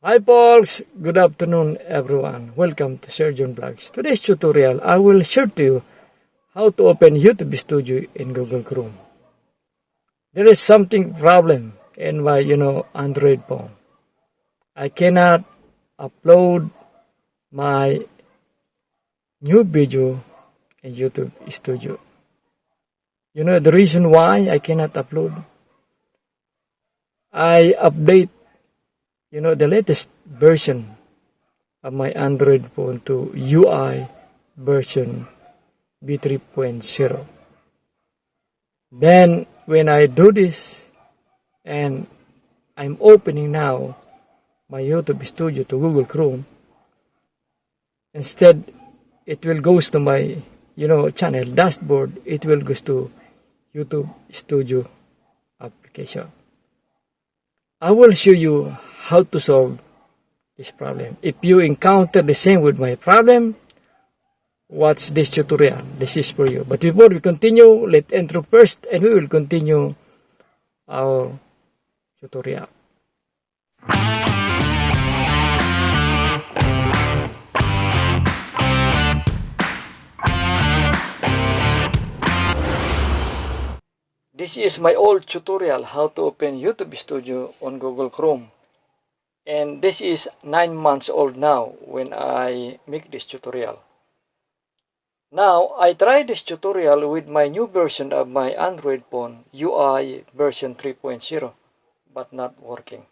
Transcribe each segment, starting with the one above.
Hi folks, good afternoon everyone. Welcome to ShirlJun Vlogs. Today's tutorial, I will share to you how to open YouTube Studio in Google Chrome. There is something problem in my Android phone. I cannot upload my new video in YouTube Studio. You know the reason why I cannot upload? I update the latest version of my Android phone to UI version v3.0. Then when I do this and I'm opening now my YouTube Studio to Google Chrome, instead it will go to my channel dashboard. It will go to YouTube Studio application. I will show you how to solve this problem. If you encounter the same with my problem, watch this tutorial. This is for you. But before we continue, let's intro first and we will continue our tutorial. This is my old tutorial how to open YouTube Studio on Google Chrome. And this is 9 months old now when I make this tutorial. Now, I tried this tutorial with my new version of my Android phone, UI version 3.0, but not working.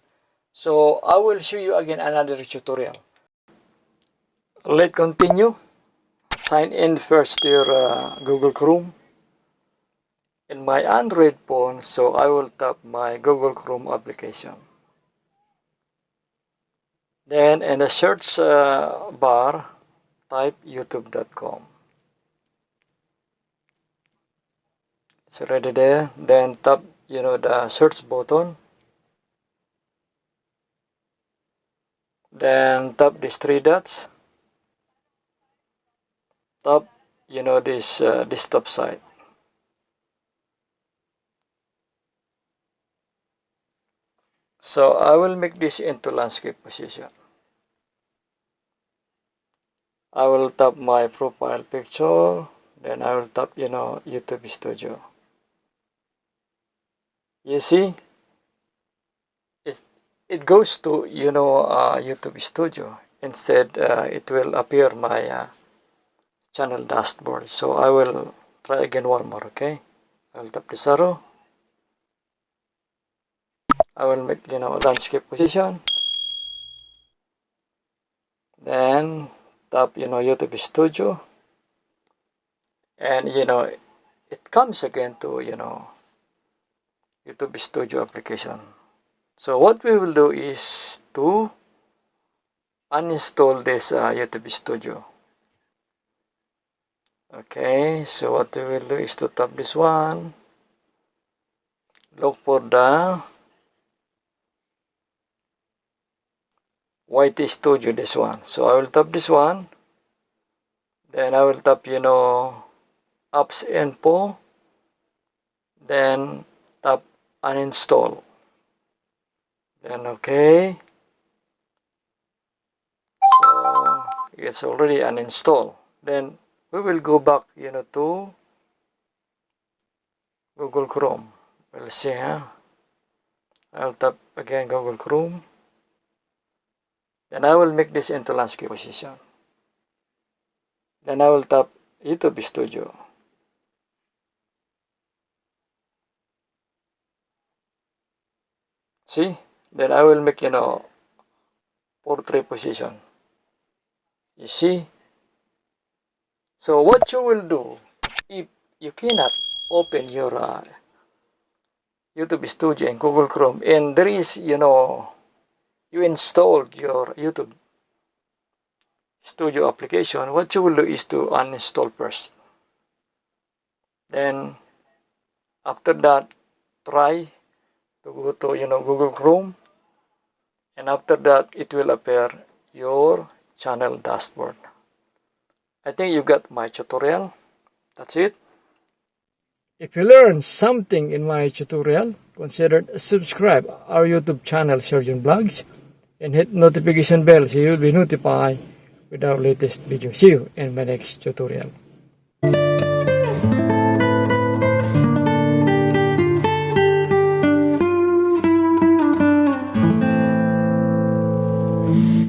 So, I will show you again another tutorial. Let's continue. Sign in first to your Google Chrome. In my Android phone, so I will tap my Google Chrome application. Then in the search bar, type youtube.com. It's already there. Then tap the search button. Then tap these three dots. Tap this desktop site. So I will make this into landscape position. I will tap my profile picture, then I will tap YouTube Studio. You see, it goes to YouTube Studio. Instead, it will appear my channel dashboard. So I will try again one more. Okay, I will tap this arrow. I will make landscape position. Then tap YouTube Studio, and it comes again to YouTube Studio application. So what we will do is to uninstall this YouTube Studio. Okay, so what we will do is to tap this one, look for the YT Studio, this one. So I will tap this one. Then I will tap apps info. Then tap uninstall. Then okay. So it's already uninstalled. Then we will go back to Google Chrome. We'll see, I'll tap again Google Chrome. Then I will make this into landscape position. Then I will tap YouTube Studio. See? Then I will make portrait position. You see? So what you will do if you cannot open your YouTube Studio in Google Chrome and there is you installed your YouTube Studio application, what you will do is to uninstall first. Then after that, try to go to Google Chrome, and after that it will appear your channel dashboard. I think you got my tutorial. That's it. If you learned something in my tutorial, consider subscribe our YouTube channel ShirlJun Vlogs and hit notification bell so you'll be notified with our latest video. See you in my next tutorial.